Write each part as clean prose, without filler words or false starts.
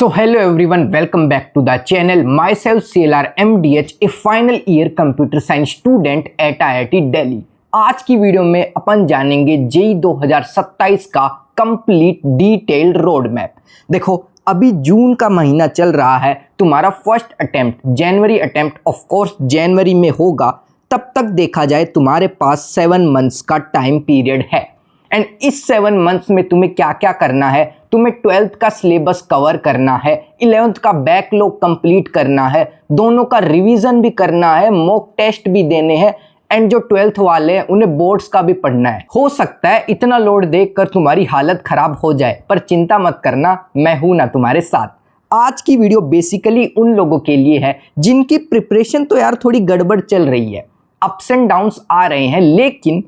So hello everyone, welcome back to the channel. Myself CLR MDH, a final year computer science student at IIT Delhi. आज की video में अपन जानेंगे JEE 2027 का complete detailed road map. देखो अभी जून का महीना चल रहा है, तुम्हारा फर्स्ट अटेम्प्ट जनवरी अटेम्प्ट ऑफ कोर्स जनवरी में होगा। तब तक देखा जाए तुम्हारे पास 7 मंथ्स का टाइम पीरियड है एंड इस 7 मंथ्स में तुम्हें क्या क्या करना है। तुम्हें 12th का सिलेबस कवर करना है, 11th का बैकलॉग कंप्लीट करना है, दोनों का रिवीजन भी करना है, मॉक टेस्ट भी देने हैं एंड जो 12th वाले हैं उन्हें बोर्ड्स का भी पढ़ना है। हो सकता है इतना लोड देखकर तुम्हारी हालत खराब हो जाए, पर चिंता मत करना, मैं हूं ना तुम्हारे साथ। आज की वीडियो बेसिकली उन लोगों के लिए है जिनकी प्रिपरेशन तो यार थोड़ी गड़बड़ चल रही है, अप्स एंड डाउन्स आ रहे हैं, लेकिन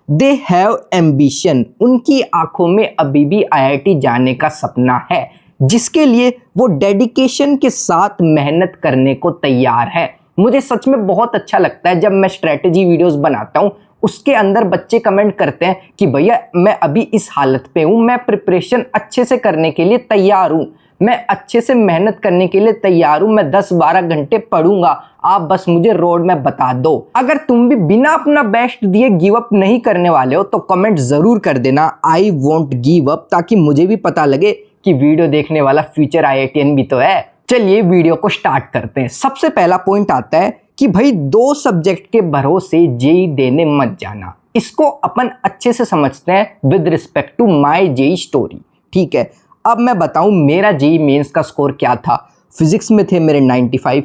दे हैव एम्बिशन। उनकी आंखों में अभी भी आईआईटी जाने का सपना है, जिसके लिए वो डेडिकेशन के साथ मेहनत करने को तैयार है। मुझे सच में बहुत अच्छा लगता है जब मैं स्ट्रेटेजी वीडियोस बनाता हूँ, उसके अंदर बच्चे कमेंट करते हैं कि भैया मैं अभी इस हालत पे हूँ, मैं प्रिपरेशन अच्छे से करने के लिए तैयार हूँ, मैं अच्छे से मेहनत करने के लिए तैयार हूँ, मैं 10-12 घंटे पढ़ूंगा, आप बस मुझे रोड मैप बता दो। अगर तुम भी बिना अपना बेस्ट दिए गिव अप नहीं करने वाले हो तो कमेंट जरूर कर देना आई वोंट गिव अप, ताकि मुझे भी पता लगे कि वीडियो देखने वाला फ्यूचर आईआईटीएन भी तो है। चलिए वीडियो को स्टार्ट करते हैं। सबसे पहला पॉइंट आता है कि भाई 2 सब्जेक्ट के भरोसे जेईई देने मत जाना। इसको अपन अच्छे से समझते हैं with respect to my JEE story. ठीक है, अब मैं बताऊं मेरा जेईई मेंस का स्कोर क्या था। फिजिक्स में थे मेरे 95,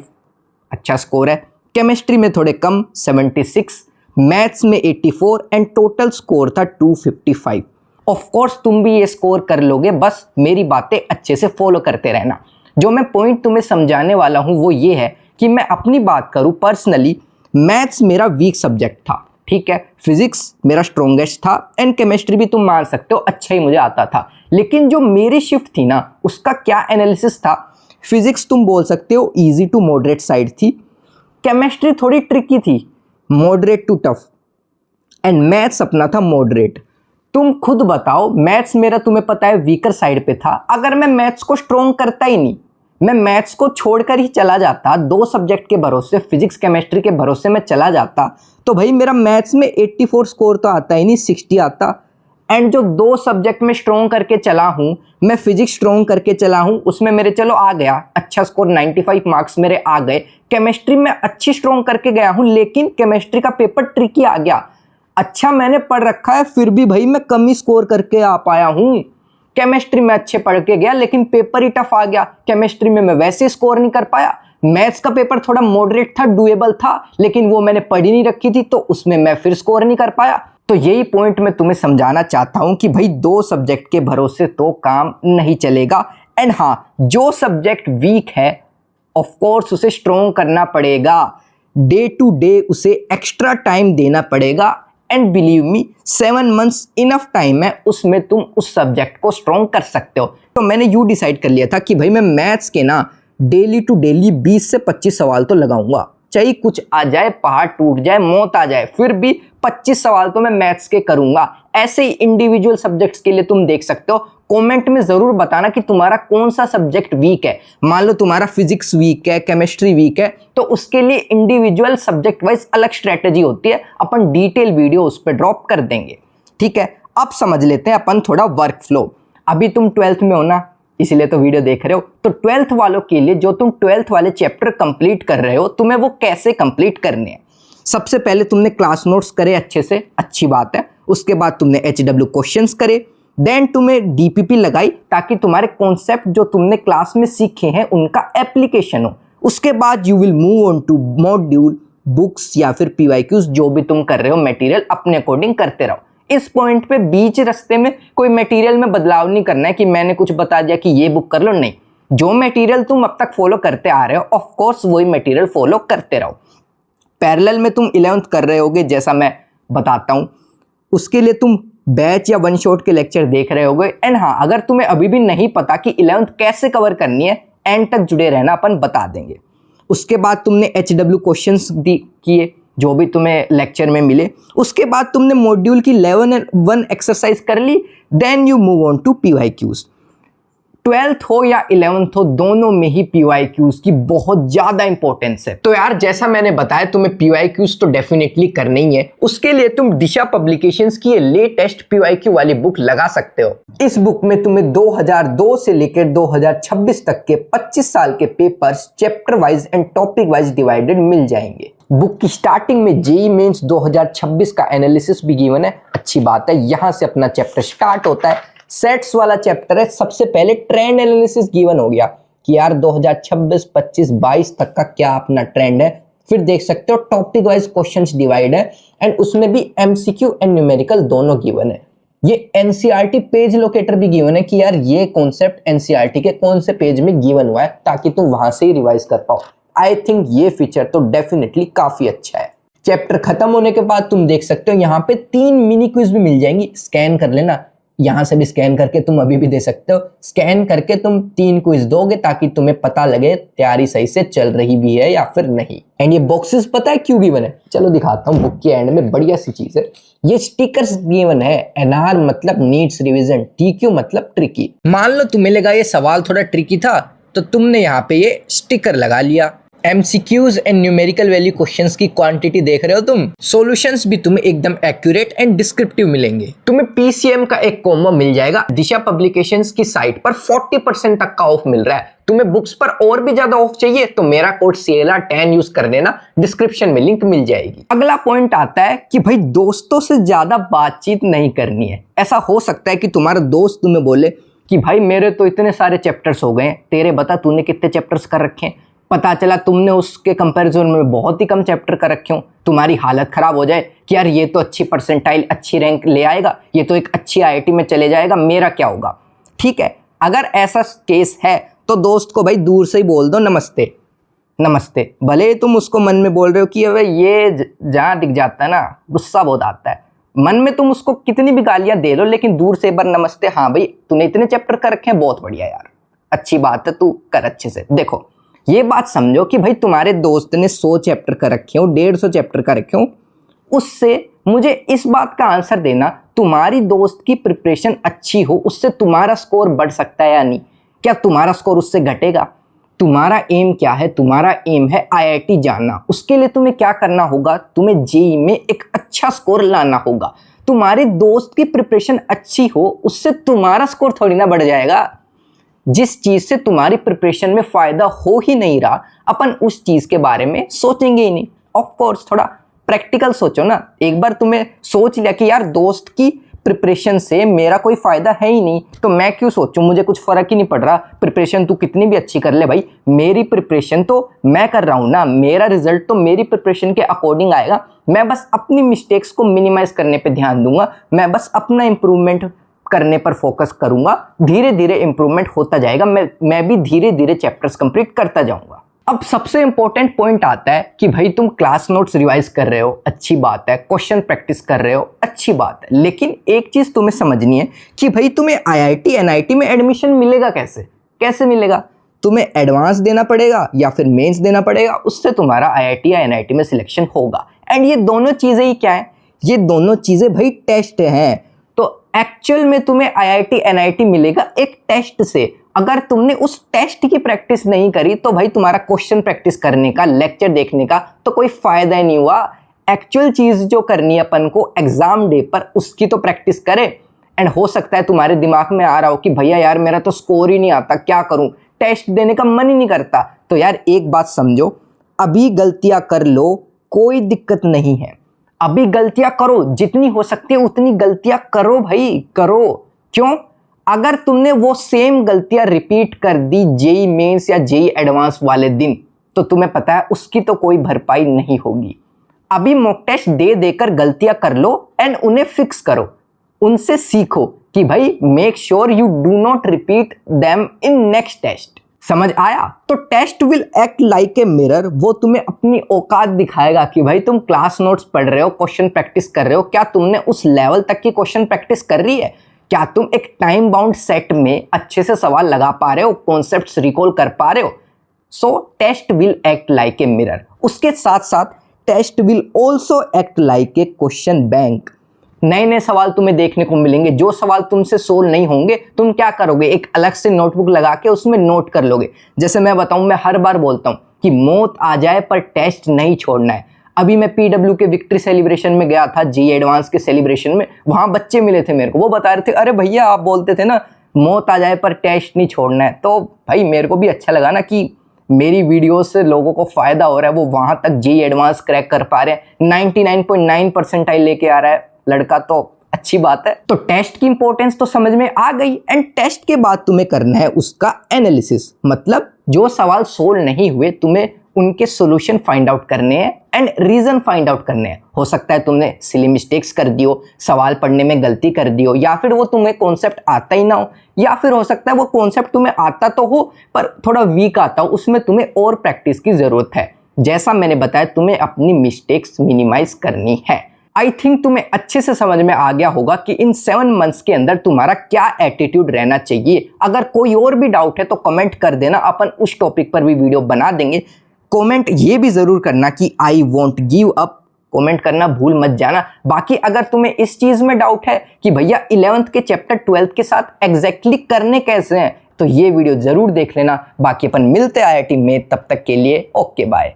अच्छा स्कोर है। केमिस्ट्री में थोड़े कम 76, मैथ्स में 84 एंड टोटल स्कोर था 255। ऑफ कोर्स तुम भी ये स्कोर कर लोगे, बस मेरी बातें अच्छे से फॉलो करते रहना। जो मैं पॉइंट तुम्हें समझाने वाला हूं वो ये है कि मैं अपनी बात करूं पर्सनली, मैथ्स मेरा वीक सब्जेक्ट था, ठीक है, फिजिक्स मेरा स्ट्रॉन्गेस्ट था एंड केमिस्ट्री भी तुम मान सकते हो अच्छा ही मुझे आता था। लेकिन जो मेरी शिफ्ट थी ना, उसका क्या एनालिसिस था, फिजिक्स तुम बोल सकते हो इजी टू मॉडरेट साइड थी, केमिस्ट्री थोड़ी ट्रिकी थी, moderate to tough, and maths अपना था मॉडरेट। तुम खुद बताओ, मैथ्स मेरा तुम्हें पता है वीकर साइड पे था। अगर मैं मैथ्स को स्ट्रॉन्ग करता ही नहीं, मैं मैथ्स को छोड़कर ही चला जाता, 2 सब्जेक्ट के भरोसे फिजिक्स केमिस्ट्री के भरोसे मैं चला जाता, तो भाई मेरा मैथ्स में 84 स्कोर तो आता ही नहीं, 60 आता। एंड जो 2 सब्जेक्ट में स्ट्रॉन्ग करके चला हूँ, मैं फिजिक्स स्ट्रॉन्ग करके चला हूँ, उसमें मेरे चलो आ गया अच्छा स्कोर, 95 मार्क्स मेरे आ गए। केमिस्ट्री में अच्छी स्ट्रॉन्ग करके गया हूँ, लेकिन केमिस्ट्री का पेपर ट्रिकी आ गया। अच्छा मैंने पढ़ रखा है, फिर भी भाई मैं कम ही स्कोर करके आ पाया हूँ। केमिस्ट्री में अच्छे पढ़ के गया, लेकिन पेपर ही टफ आ गया। केमिस्ट्री में मैं वैसे स्कोर नहीं कर पाया। मैथ्स का पेपर थोड़ा मॉडरेट था, डुएबल था, लेकिन वो मैंने पढ़ी नहीं रखी थी, तो उसमें मैं फिर स्कोर नहीं कर पाया। तो यही पॉइंट मैं तुम्हें समझाना चाहता हूं कि भाई 2 सब्जेक्ट के भरोसे तो काम नहीं चलेगा। एंड हाँ, जो सब्जेक्ट वीक है ऑफ कोर्स उसे स्ट्रॉन्ग करना पड़ेगा, डे टू डे उसे एक्स्ट्रा टाइम देना पड़ेगा। And believe me 7 months enough time है, उसमें तुम उस सब्जेक्ट को स्ट्रॉन्ग कर सकते हो। तो मैंने यूँ डिसाइड कर लिया था कि भाई मैं मैथ्स के ना डेली टू डेली 20 से 25 सवाल तो लगाऊंगा, चाहे कुछ आ जाए, पहाड़ टूट जाए, मौत आ जाए, फिर भी 25 सवाल तो मैं मैथ्स के करूंगा। ऐसे ही इंडिविजुअल सब्जेक्ट्स के लिए तुम देख सकते हो। कमेंट में जरूर बताना कि तुम्हारा कौन सा सब्जेक्ट वीक है। मान लो तुम्हारा फिजिक्स वीक है, केमिस्ट्री वीक है, तो उसके लिए इंडिविजुअल सब्जेक्ट वाइज अलग स्ट्रेटेजी होती है, अपन डिटेल वीडियो उस पर ड्रॉप कर देंगे। ठीक है, अब समझ लेते हैं अपन थोड़ा वर्क फ्लो। अभी तुम 12th में हो ना, इसीलिए तो वीडियो देख रहे हो। तो 12th वालों के लिए जो तुम 12th वाले चैप्टर कंप्लीट कर रहे हो, तुम्हें वो कैसे कंप्लीट करने हैं। सबसे पहले तुमने क्लास नोट्स करे अच्छे से, अच्छी बात है। उसके बाद तुमने HW क्वेश्चंस करे, देन तुम्हें DPP लगाई ताकि तुम्हारे कॉन्सेप्ट जो तुमने क्लास में सीखे हैं उनका एप्लीकेशन हो। उसके बाद you will move on to module, books या फिर PYQs, जो भी तुम कर रहे हो मटेरियल अपने अकॉर्डिंग करते रहो। इस पॉइंट पे बीच रास्ते में कोई मटेरियल में बदलाव नहीं करना है कि मैंने कुछ बता दिया कि ये बुक कर लो, नहीं। जो मटेरियल तुम अब तक फॉलो करते आ रहे हो, ऑफ कोर्स वही मटेरियल फॉलो करते रहो। पैरेलल में तुम 11th कर रहे होगे, जैसा मैं बताता हूँ, उसके लिए तुम बैच या वन शॉट के लेक्चर देख रहे होगे। एंड हाँ, अगर तुम्हें अभी भी नहीं पता कि 11th कैसे कवर करनी है, एंड तक जुड़े रहना, अपन बता देंगे। उसके बाद तुमने HW क्वेश्चंस किए जो भी तुम्हें लेक्चर में मिले। उसके बाद तुमने मॉड्यूल की 11 and 1 एक्सरसाइज कर ली, then you move on to PYQs। 12th हो या 11th हो, दोनों में ही PYQs की बहुत ज्यादा इंपॉर्टेंस है। तो यार जैसा मैंने बताया तुम्हें PYQs तो डेफिनेटली करनी ही है। उसके लिए तुम दिशा पब्लिकेशंस की ये लेटेस्ट PYQ वाली बुक लगा सकते हो। इस बुक में तुम्हें 2002 से लेकर 2026 तक के 25 साल के papers chapter wise and topic wise divided मिल जाएंगे। बुक की स्टार्टिंग में जेईई मेंस 2026 का एनालिसिस भी गिवन है। अच्छी बात है, यहां से अपना चैप्टर स्टार्ट होता है। सेट्स वाला चैप्टर है। सबसे पहले ट्रेंड एनालिसिस गिवन हो गया कि यार 2026, 25, 22 तक का क्या अपना ट्रेंड है। फिर देख सकते हो टॉपिक वाइज क्वेश्चंस डिवाइड है एंड उसमें भी एमसीक्यू एंड न्यूमेरिकल दोनों गिवन है। ये एनसीईआरटी पेज लोकेटर भी गिवन है कि यार ये कॉन्सेप्ट एनसीईआरटी के कौन से पेज में गिवन हुआ है, ताकि तुम वहां से ही रिवाइज कर पाओ। आई थिंक ये फीचर तो डेफिनेटली काफी अच्छा है। चैप्टर खत्म होने के बाद तुम देख सकते हो यहाँ पे 3 मिनी क्विज भी मिल जाएंगी। स्कैन कर लेना, यहां से भी स्कैन करके तुम अभी भी दे सकते हो। स्कैन करके तुम 3 क्विज दोगे ताकि तुम्हें पता लगे तैयारी सही से चल रही भी है या फिर नहीं। एंड ये बॉक्सेस पता है क्यों गिवन है, चलो दिखाता हूँ। बुक के एंड में बढ़िया सी चीज है, ये स्टिकर्स गिवन है। एनआर मतलब नीड्स रिवीजन, टीक्यू मतलब ट्रिकी। मान लो तुम्हें लगा ये सवाल थोड़ा ट्रिकी था तो तुमने यहाँ पे ये स्टिकर लगा लिया। MCQs and numerical value questions की क्वांटिटी देख रहे हो तुम। सॉल्यूशंस भी तुम्हें एकदम एक्यूरेट एंड डिस्क्रिप्टिव मिलेंगे। तुम्हें पीसीएम का एक कॉम्बो मिल जाएगा। दिशा पब्लिकेशंस की साइट पर 40% तक का ऑफ मिल रहा है। तुम्हें बुक्स पर और भी ज्यादा ऑफ चाहिए तो मेरा कोड CLR10 यूज कर लेना, डिस्क्रिप्शन में लिंक मिल जाएगी। अगला पॉइंट आता है कि भाई दोस्तों से ज्यादा बातचीत नहीं करनी है। ऐसा हो सकता है कि तुम्हारा दोस्त तुम्हें बोले कि भाई मेरे तो इतने सारे चैप्टर्स हो गए, तेरे बता तूने कितने चैप्टर्स कर रखे हैं। पता चला तुमने उसके कंपैरिजन में बहुत ही कम चैप्टर कर रखे हो। तुम्हारी हालत खराब हो जाए कि यार ये तो अच्छी परसेंटाइल, अच्छी रैंक ले आएगा, ये तो एक अच्छी IIT में चले जाएगा, मेरा क्या होगा। ठीक है, अगर ऐसा केस है तो दोस्त को भाई दूर से ही बोल दो नमस्ते नमस्ते। भले तुम उसको मन में बोल रहे हो कि अबे ये जहाँ दिख जाता है ना गुस्सा बहुत आता है, मन में तुम उसको कितनी भी गालियां दे लो, लेकिन दूर से एक बार नमस्ते, हाँ भाई तूने इतने चैप्टर कर रखे हैं, बहुत बढ़िया यार, अच्छी बात है, तू कर अच्छे से। देखो ये बात समझो कि भाई तुम्हारे दोस्त ने 100 चैप्टर कर रखे हो, 150 चैप्टर कर रखे हो, उससे मुझे इस बात का आंसर देना तुम्हारी दोस्त की प्रिपरेशन अच्छी हो, उससे तुम्हारा स्कोर बढ़ सकता है या नहीं। क्या तुम्हारा स्कोर उससे घटेगा? तुम्हारा एम क्या है? तुम्हारा एम है IIT जाना। उसके लिए तुम्हें क्या करना होगा? तुम्हें जेईई में एक अच्छा स्कोर लाना होगा। तुम्हारे दोस्त की प्रिपरेशन अच्छी हो, उससे तुम्हारा स्कोर थोड़ी ना बढ़ जाएगा। जिस चीज से तुम्हारी प्रिपरेशन में फायदा हो ही नहीं रहा, अपन उस चीज के बारे में सोचेंगे ही नहीं। ऑफ कोर्स थोड़ा प्रैक्टिकल सोचो ना। एक बार तुम्हें सोच लिया कि यार दोस्त की प्रिपरेशन से मेरा कोई फायदा है ही नहीं, तो मैं क्यों सोचूं, मुझे कुछ फर्क ही नहीं पड़ रहा। प्रिपरेशन तू कितनी भी अच्छी कर ले भाई, मेरी प्रिपरेशन तो मैं कर रहा हूं ना, मेरा रिजल्ट तो मेरी प्रिपरेशन के अकॉर्डिंग आएगा। मैं बस अपनी मिस्टेक्स को मिनिमाइज करने पे ध्यान दूंगा, मैं बस अपना इंप्रूवमेंट करने पर फोकस करूंगा। धीरे धीरे इंप्रूवमेंट होता जाएगा, मैं भी धीरे धीरे चैप्टर्स कंप्लीट करता जाऊंगा। अब सबसे इंपॉर्टेंट पॉइंट आता है कि भाई तुम क्लास नोट्स रिवाइज कर रहे हो, अच्छी बात है, क्वेश्चन प्रैक्टिस कर रहे हो, अच्छी बात है, लेकिन एक चीज तुम्हें समझनी है कि भाई तुम्हें IIT NIT में एडमिशन मिलेगा कैसे मिलेगा? तुम्हें एडवांस देना पड़ेगा या फिर मेंस देना पड़ेगा, उससे तुम्हारा IIT या NIT में सिलेक्शन होगा। एंड ये दोनों चीजें ही क्या है? ये दोनों चीजें भाई टेस्ट हैं। तो एक्चुअल में तुम्हें IIT NIT मिलेगा एक टेस्ट से। अगर तुमने उस टेस्ट की प्रैक्टिस नहीं करी तो भाई तुम्हारा क्वेश्चन प्रैक्टिस करने का, लेक्चर देखने का तो कोई फायदा ही नहीं हुआ। एक्चुअल चीज जो करनी है अपन को एग्जाम डे पर, उसकी तो प्रैक्टिस करे। एंड हो सकता है तुम्हारे दिमाग में आ रहा हो कि भैया यार मेरा तो स्कोर ही नहीं आता, क्या करूं, टेस्ट देने का मन ही नहीं करता। तो यार एक बात समझो, अभी गलतियां कर लो, कोई दिक्कत नहीं है। अभी गलतियां करो, जितनी हो सकती है उतनी गलतियां करो भाई, करो। क्यों? अगर तुमने वो सेम गलतियां रिपीट कर दी जेईई मेंस या जेईई एडवांस वाले दिन, तो तुम्हें पता है उसकी तो कोई भरपाई नहीं होगी। अभी मॉक टेस्ट दे देकर गलतियां कर लो एंड उन्हें फिक्स करो, उनसे सीखो कि भाई make sure you do not repeat them in next test. समझ आया? तो test will act like a mirror, वो तुम्हें अपनी औकात दिखाएगा कि भाई तुम क्लास नोट्स पढ़ रहे हो, क्वेश्चन प्रैक्टिस कर रहे हो, क्या तुमने उस लेवल तक की क्वेश्चन प्रैक्टिस कर रही है? क्या तुम एक टाइम बाउंड सेट में अच्छे से सवाल लगा पा रहे हो, कॉन्सेप्ट्स रिकॉल कर पा रहे हो? So test will act like a mirror. उसके साथ साथ test will also act like a question bank. नए नए सवाल तुम्हें देखने को मिलेंगे। जो सवाल तुमसे सोल्व नहीं होंगे तुम क्या करोगे, एक अलग से नोटबुक लगा के उसमें नोट कर लोगे। जैसे मैं बताऊं, मैं हर बार बोलता हूं कि मौत आ जाए पर टेस्ट नहीं छोड़ना है। अभी मैं पीडब्ल्यू के विक्ट्री सेलिब्रेशन में गया था, जी एडवांस के सेलिब्रेशन में, वहां बच्चे मिले थे मेरे को, वो बता रहे थे अरे भैया आप बोलते थे ना मौत आ जाए पर टेस्ट नहीं छोड़ना है। तो भाई मेरे को भी अच्छा लगा ना कि मेरी वीडियो से लोगों को फायदा हो रहा है, वो वहां तक जी एडवांस क्रैक कर पा रहे हैं, 99.9 परसेंटाइल लेके आ रहा है लड़का, तो अच्छी बात है। तो टेस्ट की इंपॉर्टेंस तो समझ में आ गई। एंड टेस्ट के बाद तुम्हें करना है उसका एनालिसिस, मतलब जो सवाल सोल्व नहीं हुए तुम्हें उनके सॉल्यूशन फाइंड आउट करने हैं एंड रीजन फाइंड आउट करने हैं। हो सकता है तुमने सिली मिस्टेक्स कर दियो, सवाल पढ़ने में गलती कर दियो, या फिर वो तुम्हें कॉन्सेप्ट आता ही ना हो, या फिर हो सकता है वो कॉन्सेप्ट तुम्हें आता तो हो पर थोड़ा वीक आता हो, उसमें तुम्हें और प्रैक्टिस की जरूरत है। जैसा मैंने बताया तुम्हें अपनी मिस्टेक्स मिनिमाइज करनी है। आई थिंक तुम्हें अच्छे से समझ में आ गया होगा कि इन 7 मंथ्स के अंदर तुम्हारा क्या एटीट्यूड रहना चाहिए। अगर कोई और भी डाउट है तो कमेंट कर देना, अपन उस टॉपिक पर भी वीडियो बना देंगे। कमेंट ये भी जरूर करना कि I won't give up, comment करना भूल मत जाना। बाकी अगर तुम्हें इस चीज में डाउट है कि भैया 11th के चैप्टर 12th के साथ एग्जैक्टली करने कैसे हैं, तो ये वीडियो जरूर देख लेना। बाकी अपन मिलते हैं IIT में, तब तक के लिए ओके बाय।